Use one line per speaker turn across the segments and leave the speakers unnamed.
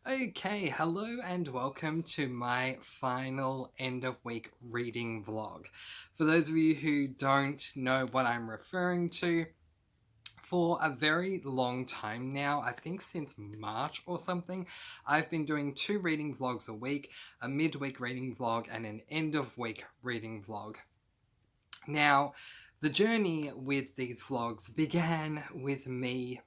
Okay, hello and welcome to my final end of week reading vlog. For those of you who don't know what I'm referring to, for a very long time now, I think since March or something, I've been doing 2 reading vlogs a week, a midweek reading vlog and an end of week reading vlog. Now, the journey with these vlogs began with me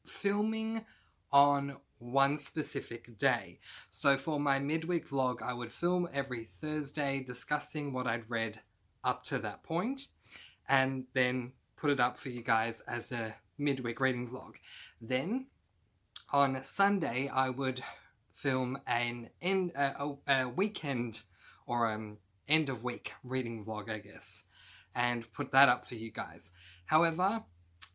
filming on one specific day. So for my midweek vlog, I would film every Thursday discussing what I'd read up to that point and then put it up for you guys as a midweek reading vlog. Then on Sunday, I would film a weekend or end of week reading vlog, I guess, and put that up for you guys. However,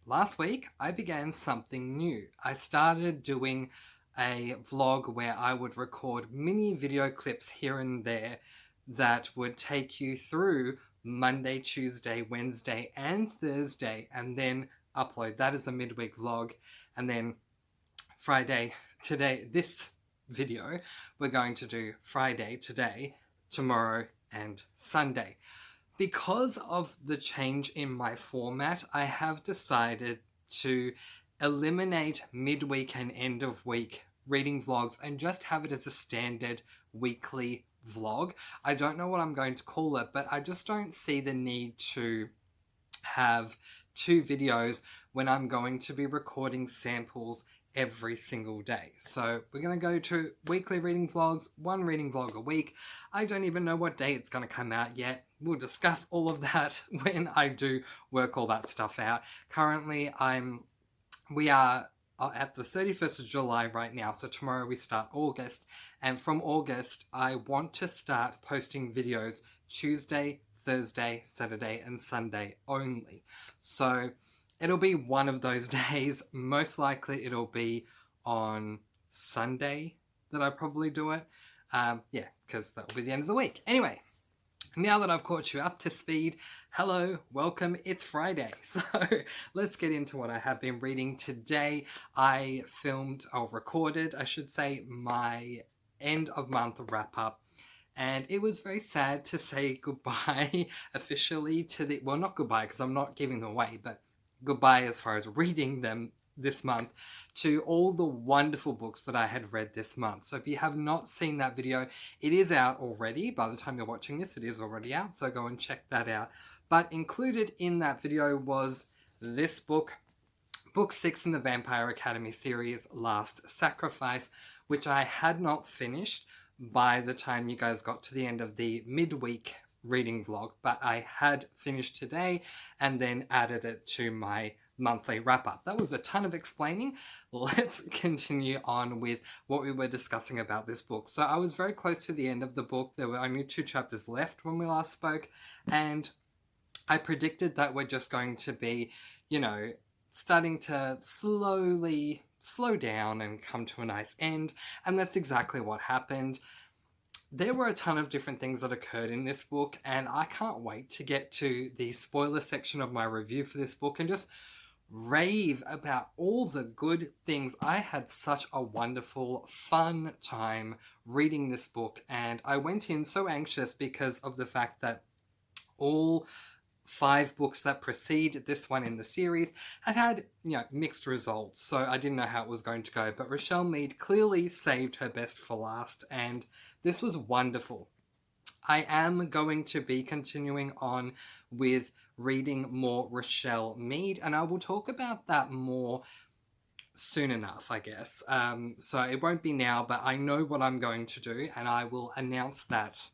last week, I began something new. I started doing a vlog where I would record mini video clips here and there that would take you through Monday, Tuesday, Wednesday, and Thursday, and then upload that as a midweek vlog. And then Friday, today, this video, we're going to do Friday, today, tomorrow, and Sunday. Because of the change in my format, I have decided to eliminate midweek and end of week reading vlogs and just have it as a standard weekly vlog. I don't know what I'm going to call it, but I just don't see the need to have 2 videos when I'm going to be recording samples every single day. So we're going to go to weekly reading vlogs, 1 reading vlog a week. I don't even know what day it's going to come out yet. We'll discuss all of that when I do work all that stuff out. Currently, we are at the 31st of July right now, so tomorrow we start August, and from August I want to start posting videos Tuesday, Thursday, Saturday, and Sunday only. So it'll be one of those days. Most likely it'll be on Sunday that I probably do it. Yeah, because that'll be the end of the week. Anyway, now that I've caught you up to speed, hello, welcome, it's Friday. So let's get into what I have been reading today. I recorded, I should say, my end of month wrap up. And it was very sad to say goodbye officially to well, not goodbye because I'm not giving them away, but goodbye as far as reading them this month to all the wonderful books that I had read this month. So if you have not seen that video, it is out already. By the time you're watching this, it is already out, so go and check that out. But included in that video was this book, Book 6 in the Vampire Academy series, Last Sacrifice, which I had not finished by the time you guys got to the end of the midweek reading vlog, but I had finished today and then added it to my monthly wrap-up. That was a ton of explaining. Let's continue on with what we were discussing about this book. So I was very close to the end of the book. There were only 2 chapters left when we last spoke, and I predicted that we're just going to be, starting to slowly slow down and come to a nice end, and that's exactly what happened. There were a ton of different things that occurred in this book, and I can't wait to get to the spoiler section of my review for this book and just rave about all the good things. I had such a wonderful, fun time reading this book, and I went in so anxious because of the fact that all 5 books that precede this one in the series had mixed results, so I didn't know how it was going to go. But Rochelle Mead clearly saved her best for last, and this was wonderful. I am going to be continuing on with reading more Rochelle Mead, and I will talk about that more soon enough, I guess. So it won't be now, but I know what I'm going to do, and I will announce that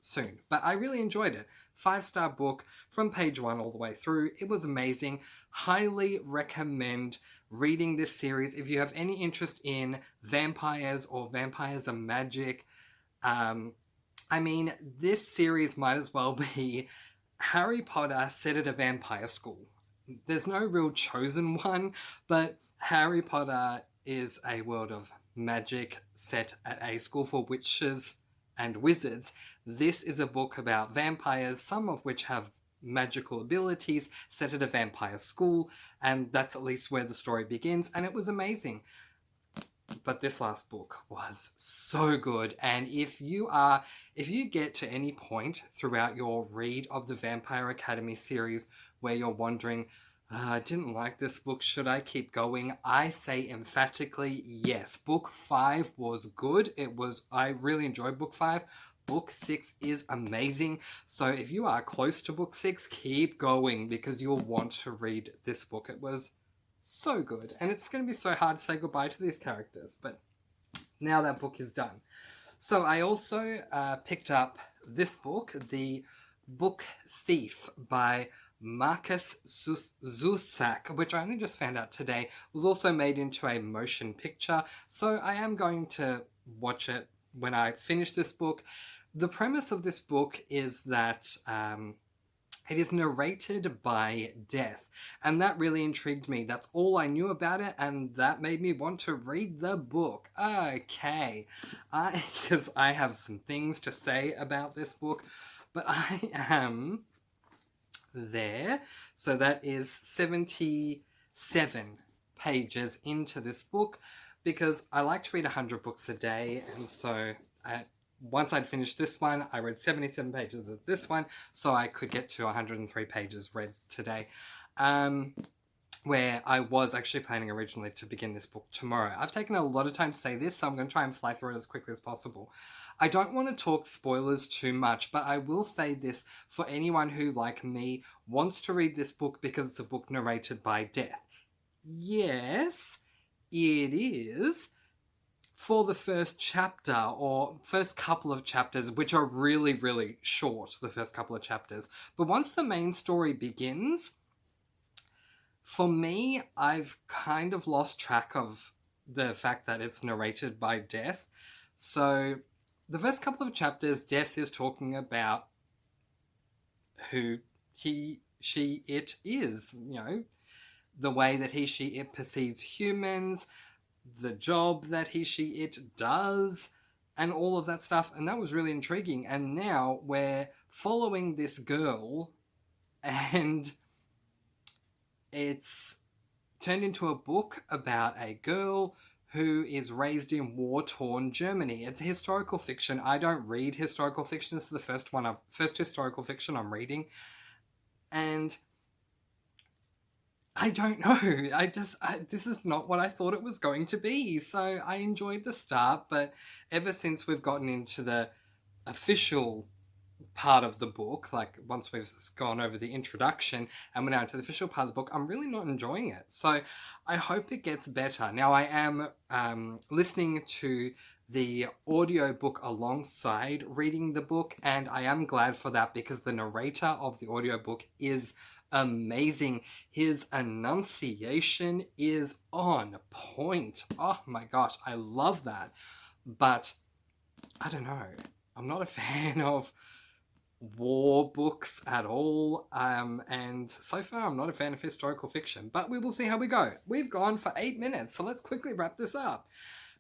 soon. But I really enjoyed it. 5-star book from page 1 all the way through. It was amazing. Highly recommend reading this series if you have any interest in vampires or vampires and magic. This series might as well be Harry Potter set at a vampire school. There's no real chosen one, but Harry Potter is a world of magic set at a school for witches and wizards. This is a book about vampires, some of which have magical abilities, set at a vampire school, and that's at least where the story begins, and it was amazing. But this last book was so good. And if you get to any point throughout your read of the Vampire Academy series where you're wondering, I didn't like this book, should I keep going? I say emphatically yes. Book 5 was good. I really enjoyed book 5. Book 6 is amazing. So if you are close to book 6, keep going because you'll want to read this book. It was so good. And it's going to be so hard to say goodbye to these characters. But now that book is done. So I also picked up this book, The Book Thief by Marcus Zusak, which I only just found out today, was also made into a motion picture. So I am going to watch it when I finish this book. The premise of this book is that it is narrated by Death, and that really intrigued me. That's all I knew about it, and that made me want to read the book. Okay, because I have some things to say about this book, but I am there. So that is 77 pages into this book, because I like to read 100 books a day, and so once I'd finished this one, I read 77 pages of this one, so I could get to 103 pages read today, where I was actually planning originally to begin this book tomorrow. I've taken a lot of time to say this, so I'm going to try and fly through it as quickly as possible. I don't want to talk spoilers too much, but I will say this for anyone who, like me, wants to read this book because it's a book narrated by Death. Yes, it is. For the first chapter, or first couple of chapters, which are really, really short, the first couple of chapters. But once the main story begins, for me, I've kind of lost track of the fact that it's narrated by Death. So the first couple of chapters, Death is talking about who he, she, it is. You know, the way that he, she, it perceives humans, the job that he, she, it does, and all of that stuff. And that was really intriguing. And now we're following this girl, and it's turned into a book about a girl who is raised in war-torn Germany. It's historical fiction. I don't read historical fiction. This is the first historical fiction I'm reading. And I don't know. This is not what I thought it was going to be. So I enjoyed the start, but ever since we've gotten into the official part of the book, like once we've gone over the introduction and we're now into the official part of the book, I'm really not enjoying it. So I hope it gets better. Now I am listening to the audiobook alongside reading the book, and I am glad for that because the narrator of the audiobook is amazing. His enunciation is on point. Oh my gosh, I love that. But I don't know. I'm not a fan of war books at all, and so far I'm not a fan of historical fiction, but we will see how we go. We've gone for 8 minutes, so let's quickly wrap this up.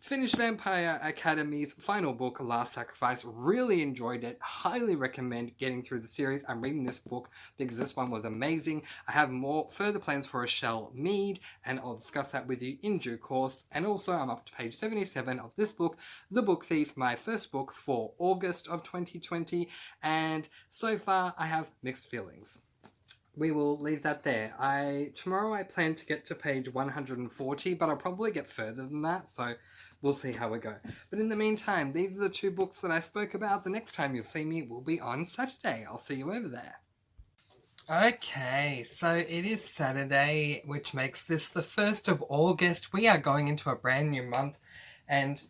Finished Vampire Academy's final book, Last Sacrifice. Really enjoyed it. Highly recommend getting through the series and reading this book because this one was amazing. I have more further plans for Rochelle Mead, and I'll discuss that with you in due course. And also, I'm up to page 77 of this book, The Book Thief, my first book for August of 2020. And so far, I have mixed feelings. We will leave that there. Tomorrow I plan to get to page 140, but I'll probably get further than that, so we'll see how we go. But in the meantime, these are the 2 books that I spoke about. The next time you'll see me will be on Saturday. I'll see you over there. Okay, so it is Saturday, which makes this the 1st of August. We are going into a brand new month, and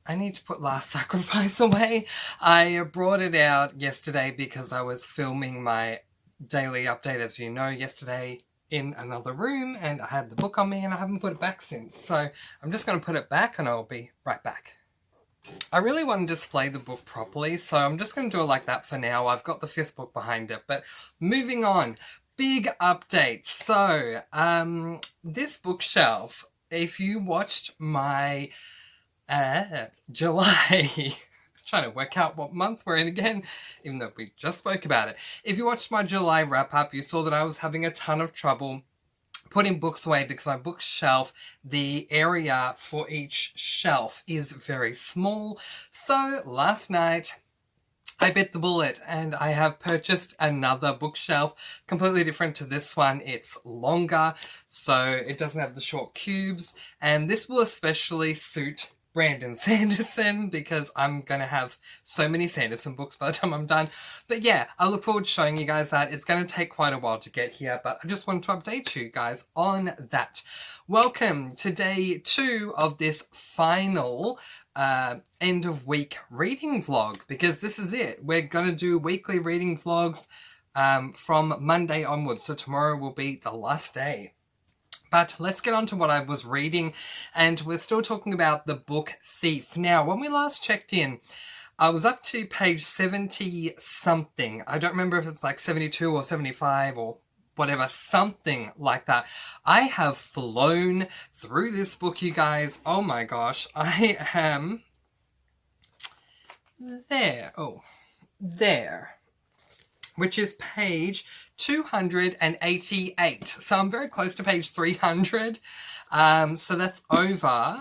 I need to put Last Sacrifice away. I brought it out yesterday because I was filming my daily update, as you know, yesterday in another room, and I had the book on me and I haven't put it back since. So I'm just going to put it back and I'll be right back. I really want to display the book properly, so I'm just going to do it like that for now. I've got the 5th book behind it, but moving on. Big updates. So, this bookshelf, if you watched my July... trying to work out what month we're in again, even though we just spoke about it. If you watched my July wrap-up, you saw that I was having a ton of trouble putting books away because my bookshelf, the area for each shelf is very small. So last night I bit the bullet and I have purchased another bookshelf, completely different to this one. It's longer, so it doesn't have the short cubes, and this will especially suit Brandon Sanderson because I'm going to have so many Sanderson books by the time I'm done. But yeah, I look forward to showing you guys that. It's going to take quite a while to get here, but I just wanted to update you guys on that. Welcome to day 2 of this final end of week reading vlog, because this is it. We're going to do weekly reading vlogs from Monday onwards, so tomorrow will be the last day. But let's get on to what I was reading, and we're still talking about the book Thief. Now, when we last checked in, I was up to page 70 something. I don't remember if it's like 72 or 75 or whatever, something like that. I have flown through this book, you guys. Oh my gosh, I am there. Oh, there. Which is page 288. So I'm very close to page 300. So that's over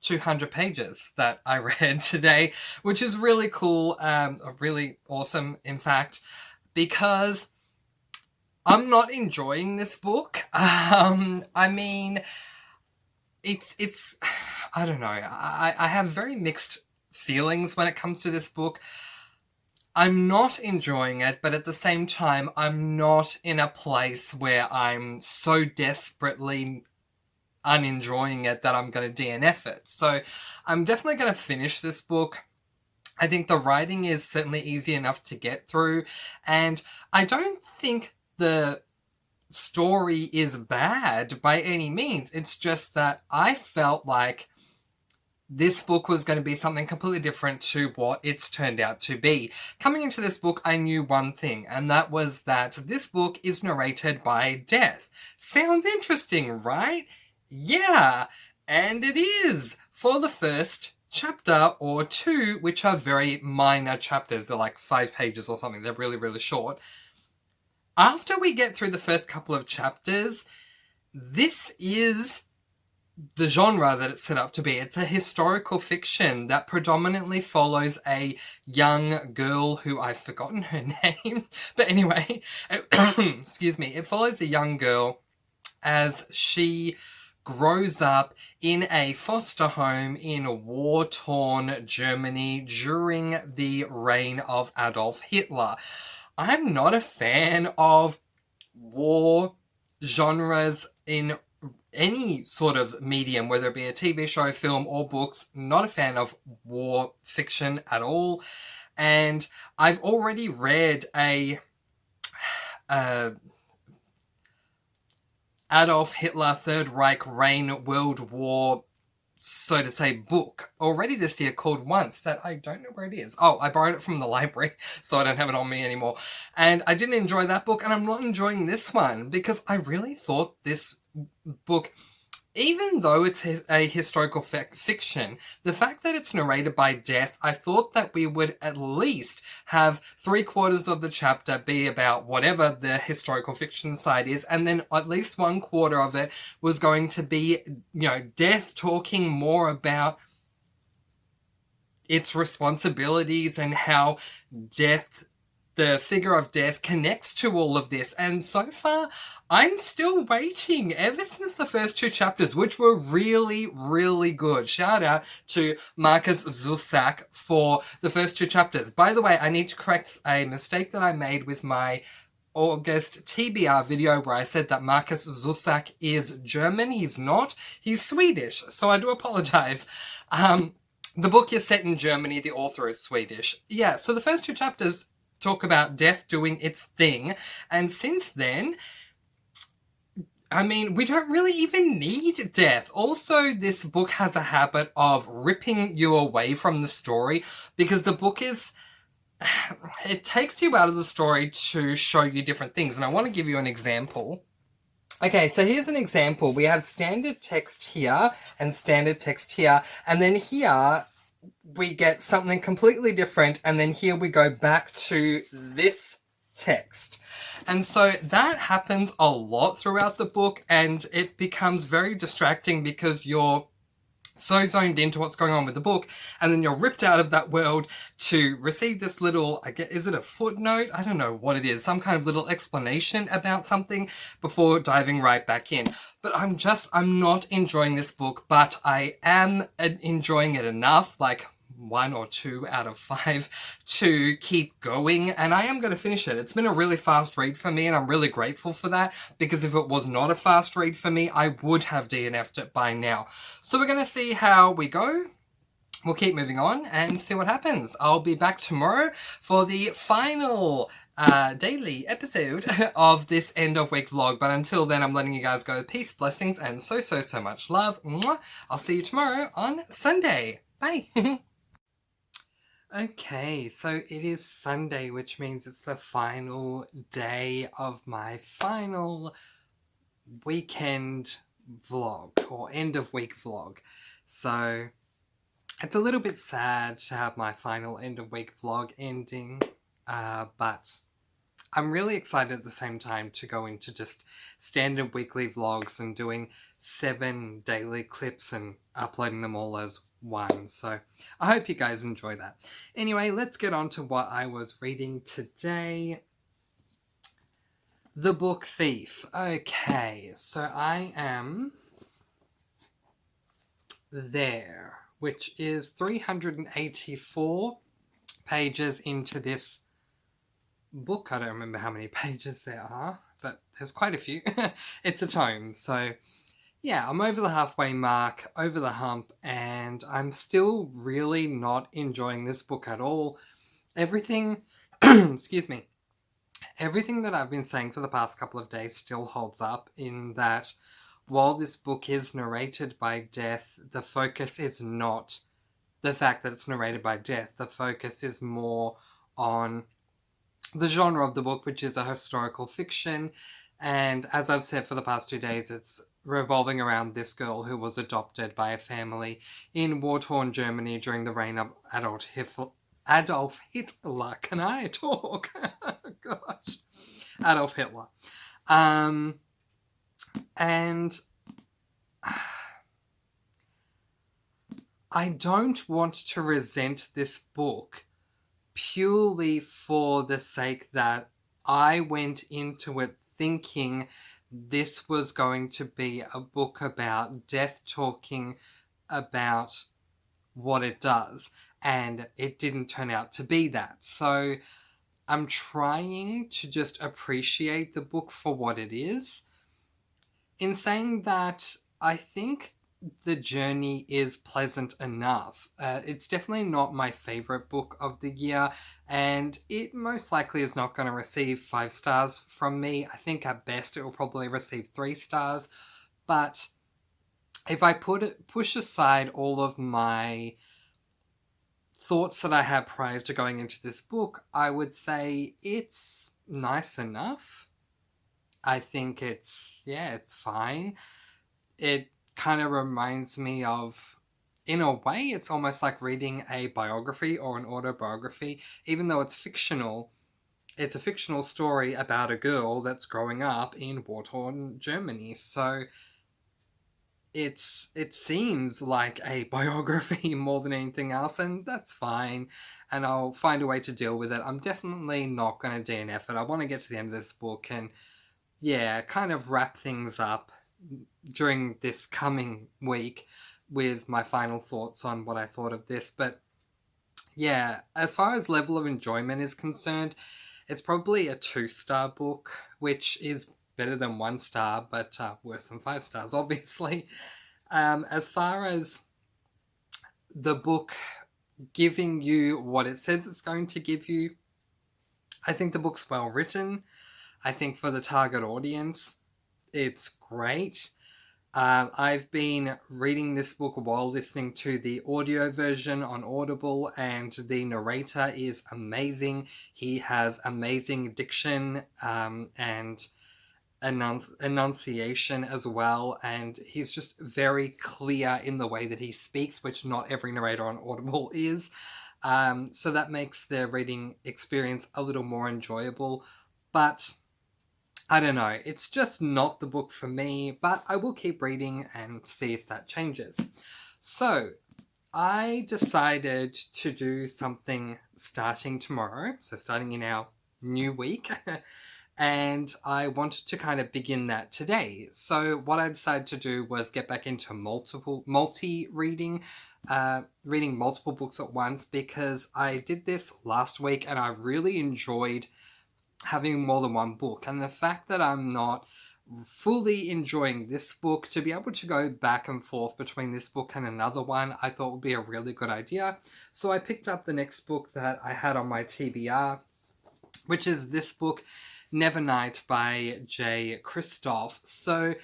200 pages that I read today, which is really cool, really awesome, in fact, because I'm not enjoying this book. I mean, it's, I don't know. I have very mixed feelings when it comes to this book. I'm not enjoying it, but at the same time, I'm not in a place where I'm so desperately unenjoying it that I'm going to DNF it. So I'm definitely going to finish this book. I think the writing is certainly easy enough to get through, and I don't think the story is bad by any means. It's just that I felt like this book was going to be something completely different to what it's turned out to be. Coming into this book, I knew one thing, and that was that this book is narrated by Death. Sounds interesting, right? Yeah, and it is, for the first chapter or 2, which are very minor chapters. They're like 5 pages or something. They're really, really short. After we get through the first couple of chapters, this is the genre that it's set up to be. It's a historical fiction that predominantly follows a young girl who I've forgotten her name. But anyway, excuse me, it follows a young girl as she grows up in a foster home in war-torn Germany during the reign of Adolf Hitler. I'm not a fan of war genres in any sort of medium, whether it be a TV show, film, or books. Not a fan of war fiction at all. And I've already read a Adolf Hitler, Third Reich, Reign, World War, so to say, book already this year called Once, that I don't know where it is. Oh, I borrowed it from the library, so I don't have it on me anymore. And I didn't enjoy that book, and I'm not enjoying this one, because I really thought this book, even though it's a historical fiction, the fact that it's narrated by Death, I thought that we would at least have 3/4 of the chapter be about whatever the historical fiction side is, and then at least 1/4 of it was going to be, you know, Death talking more about its responsibilities and how Death, the figure of Death, connects to all of this. And so far, I'm still waiting ever since the first 2 chapters, which were really, really good. Shout out to Marcus Zusak for the first 2 chapters. By the way, I need to correct a mistake that I made with my August TBR video where I said that Marcus Zusak is German. He's not. He's Swedish. So I do apologize. The book is set in Germany. The author is Swedish. Yeah, so the first 2 chapters talk about Death doing its thing, and since then, I mean, we don't really even need Death. Also, this book has a habit of ripping you away from the story, because the book is, it takes you out of the story to show you different things, and I want to give you an example. Okay, so here's an example. We have standard text here and standard text here, and then here we get something completely different, and then here we go back to this text. And so that happens a lot throughout the book, and it becomes very distracting because you're so zoned into what's going on with the book, and then you're ripped out of that world to receive this little, I guess, is it a footnote? I don't know what it is, some kind of little explanation about something before diving right back in. But I'm not enjoying this book, but I am enjoying it enough, like 1 or 2 out of 5 to keep going, and I am going to finish it. It's been a really fast read for me, and I'm really grateful for that, because if it was not a fast read for me, I would have DNF'd it by now. So we're going to see how we go. We'll keep moving on and see what happens. I'll be back tomorrow for the final daily episode of this end of week vlog. But until then, I'm letting you guys go. Peace, blessings, and so much love. Mwah. I'll see you tomorrow on Sunday. Bye. Okay, so it is Sunday, which means it's the final day of my final weekend vlog, or end of week vlog. So it's a little bit sad to have my final end of week vlog ending, but I'm really excited at the same time to go into just standard weekly vlogs and doing 7 daily clips and uploading them all as one. So I hope you guys enjoy that. Anyway, let's get on to what I was reading today. The Book Thief. Okay, so I am there, which is 384 pages into this book. I don't remember how many pages there are, but there's quite a few. It's a tome, so yeah, I'm over the halfway mark, over the hump, and I'm still really not enjoying this book at all. Everything, excuse me, everything that I've been saying for the past couple of days still holds up, in that while this book is narrated by Death, the focus is not the fact that it's narrated by Death. The focus is more on the genre of the book, which is a historical fiction, and as I've said for the past 2 days, it's revolving around this girl who was adopted by a family in war-torn Germany during the reign of Adolf Hitler. Can I talk? Gosh. Adolf Hitler. And I don't want to resent this book purely for the sake that I went into it thinking this was going to be a book about Death talking about what it does, and it didn't turn out to be that. So I'm trying to just appreciate the book for what it is. In saying that, I think the journey is pleasant enough. It's definitely not my favourite book of the year, and it most likely is not going to receive 5 stars from me. I think at best it will probably receive 3 stars, but if I push aside all of my thoughts that I had prior to going into this book, I would say it's nice enough. I think it's fine. It kind of reminds me of, in a way, it's almost like reading a biography or an autobiography. Even though it's fictional, it's a fictional story about a girl that's growing up in war-torn Germany. So it seems like a biography more than anything else, and that's fine, and I'll find a way to deal with it. I'm definitely not going to DNF it. I want to get to the end of this book and, yeah, kind of wrap things up during this coming week with my final thoughts on what I thought of this. But yeah, as far as level of enjoyment is concerned, it's probably a 2-star book, which is better than 1 star, but worse than 5 stars, obviously. As far as the book giving you what it says it's going to give you, I think the book's well written. I think for the target audience, it's great. I've been reading this book while listening to the audio version on Audible, and the narrator is amazing. He has amazing diction and enunciation as well, and he's just very clear in the way that he speaks, which not every narrator on Audible is. So that makes the reading experience a little more enjoyable. But I don't know, it's just not the book for me, but I will keep reading and see if that changes. So, I decided to do something starting tomorrow, so starting in our new week, and I wanted to kind of begin that today. So what I decided to do was get back into multi-reading, reading multiple books at once, because I did this last week and I really enjoyed having more than one book. And the fact that I'm not fully enjoying this book, to be able to go back and forth between this book and another one, I thought would be a really good idea. So I picked up the next book that I had on my TBR, which is this book, Nevernight by Kristoff. So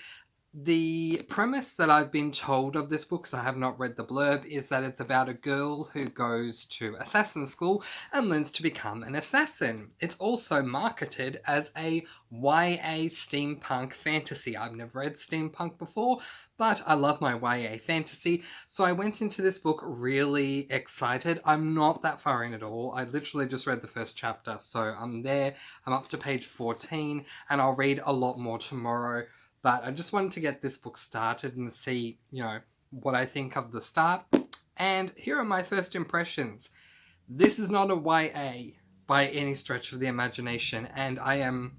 the premise that I've been told of this book, because I have not read the blurb, is that it's about a girl who goes to assassin school and learns to become an assassin. It's also marketed as a YA steampunk fantasy. I've never read steampunk before, but I love my YA fantasy, so I went into this book really excited. I'm not that far in at all. I literally just read the first chapter, so I'm there. I'm up to page 14, and I'll read a lot more tomorrow. But I just wanted to get this book started and see, what I think of the start. And here are my first impressions. This is not a YA by any stretch of the imagination, and I am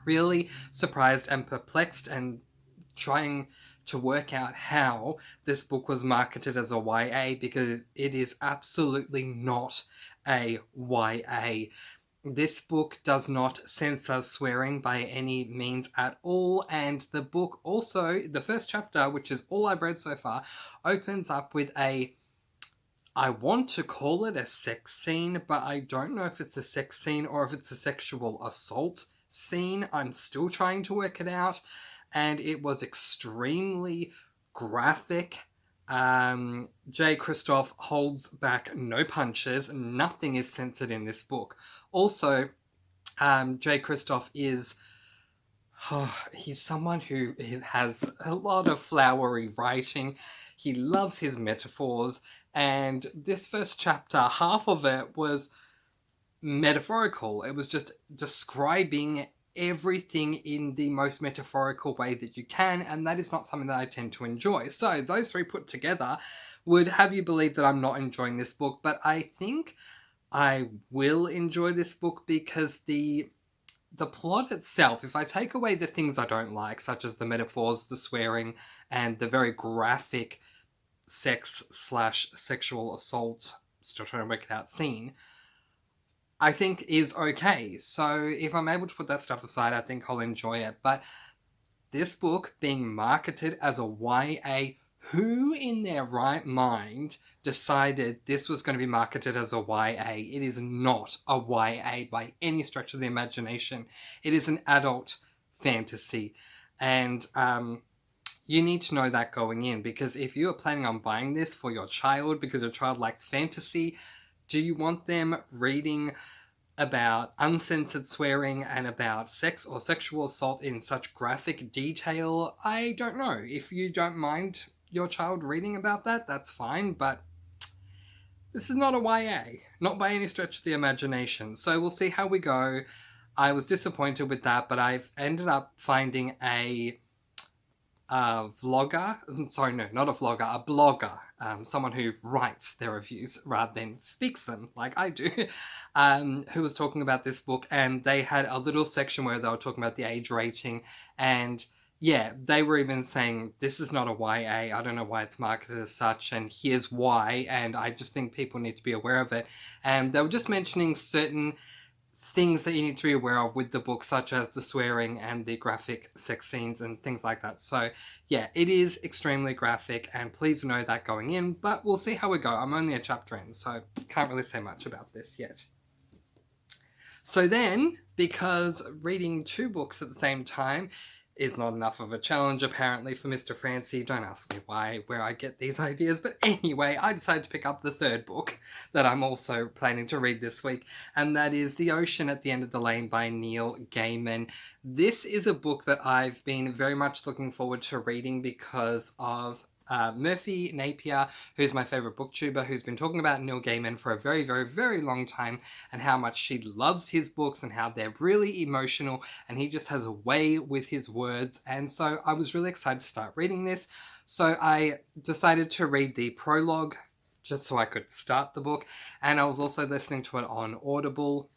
really surprised and perplexed and trying to work out how this book was marketed as a YA, because it is absolutely not a YA. This book does not censor swearing by any means at all, and the book also, the first chapter, which is all I've read so far, opens up with I want to call it a sex scene, but I don't know if it's a sex scene or if it's a sexual assault scene. I'm still trying to work it out, and it was extremely graphic. Kristoff holds back no punches. Nothing is censored in this book. Also, Kristoff is... he's someone who has a lot of flowery writing. He loves his metaphors, and this first chapter, half of it was metaphorical. It was just describing everything in the most metaphorical way that you can, and that is not something that I tend to enjoy. So those three put together would have you believe that I'm not enjoying this book, but I think I will enjoy this book because the plot itself, if I take away the things I don't like, such as the metaphors, the swearing, and the very graphic sex/sexual assault, still trying to work it out, scene, I think is okay. So if I'm able to put that stuff aside, I think I'll enjoy it. But this book being marketed as a YA, who in their right mind decided this was going to be marketed as a YA? It is not a YA by any stretch of the imagination. It is an adult fantasy. And you need to know that going in, because if you are planning on buying this for your child because your child likes fantasy, do you want them reading about uncensored swearing and about sex or sexual assault in such graphic detail? I don't know. If you don't mind your child reading about that, that's fine, but this is not a YA, not by any stretch of the imagination. So we'll see how we go. I was disappointed with that, but I've ended up finding a vlogger, sorry, no, not a vlogger, a blogger, someone who writes their reviews rather than speaks them like I do, who was talking about this book, and they had a little section where they were talking about the age rating, and yeah, they were even saying, this is not a YA, I don't know why it's marketed as such, and here's why, and I just think people need to be aware of it. And they were just mentioning certain things that you need to be aware of with the book, such as the swearing and the graphic sex scenes and things like that. So yeah, it is extremely graphic, and please know that going in, but we'll see how we go. I'm only a chapter in, so can't really say much about this yet. So then, because reading two books at the same time is not enough of a challenge apparently for Mr. Francie. Don't ask me where I get these ideas, but anyway, I decided to pick up the third book that I'm also planning to read this week, and that is The Ocean at the End of the Lane by Neil Gaiman. This is a book that I've been very much looking forward to reading because of Murphy Napier, who's my favourite booktuber, who's been talking about Neil Gaiman for a very, very, very long time, and how much she loves his books and how they're really emotional, and he just has a way with his words. And so I was really excited to start reading this. So I decided to read the prologue just so I could start the book, and I was also listening to it on Audible.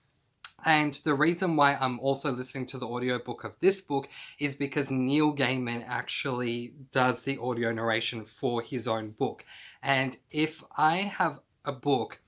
And the reason why I'm also listening to the audiobook of this book is because Neil Gaiman actually does the audio narration for his own book. And if I have a book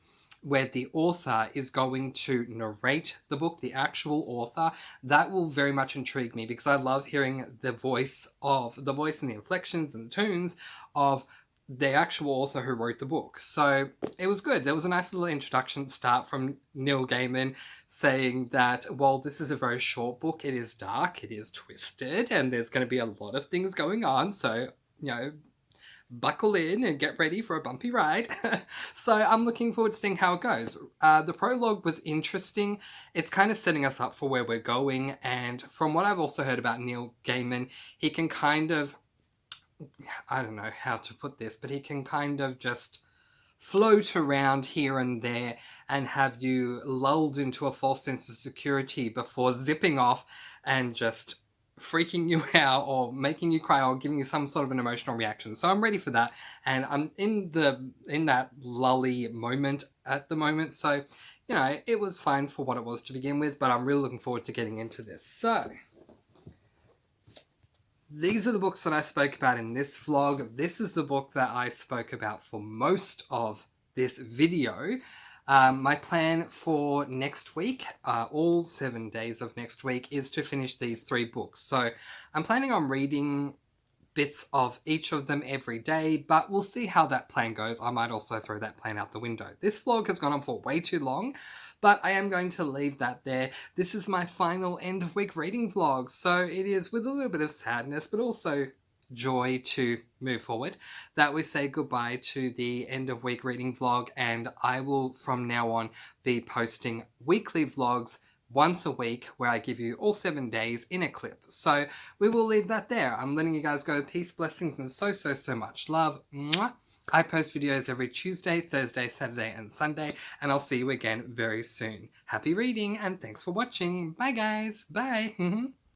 where the author is going to narrate the book, the actual author, that will very much intrigue me, because I love hearing the voice and the inflections and the tunes of the actual author who wrote the book. So it was good. There was a nice little introduction start from Neil Gaiman saying that, well, this is a very short book. It is dark, it is twisted, and there's going to be a lot of things going on. So, buckle in and get ready for a bumpy ride. So I'm looking forward to seeing how it goes. The prologue was interesting. It's kind of setting us up for where we're going. And from what I've also heard about Neil Gaiman, he can kind of, I don't know how to put this, but he can kind of just float around here and there and have you lulled into a false sense of security before zipping off and just freaking you out or making you cry or giving you some sort of an emotional reaction. So I'm ready for that, and I'm in that lully moment at the moment. So, it was fine for what it was to begin with, but I'm really looking forward to getting into this. So these are the books that I spoke about in this vlog. This is the book that I spoke about for most of this video. My plan for next week, all 7 days of next week, is to finish these 3 books. So I'm planning on reading bits of each of them every day, but we'll see how that plan goes. I might also throw that plan out the window. This vlog has gone on for way too long, but I am going to leave that there. This is my final end of week reading vlog, so it is with a little bit of sadness, but also joy to move forward, that we say goodbye to the end of week reading vlog, and I will from now on be posting weekly vlogs once a week where I give you all 7 days in a clip. So we will leave that there. I'm letting you guys go. Peace, blessings, and so, so, so much love. Mwah. I post videos every Tuesday, Thursday, Saturday, and Sunday, and I'll see you again very soon. Happy reading, and thanks for watching. Bye, guys. Bye.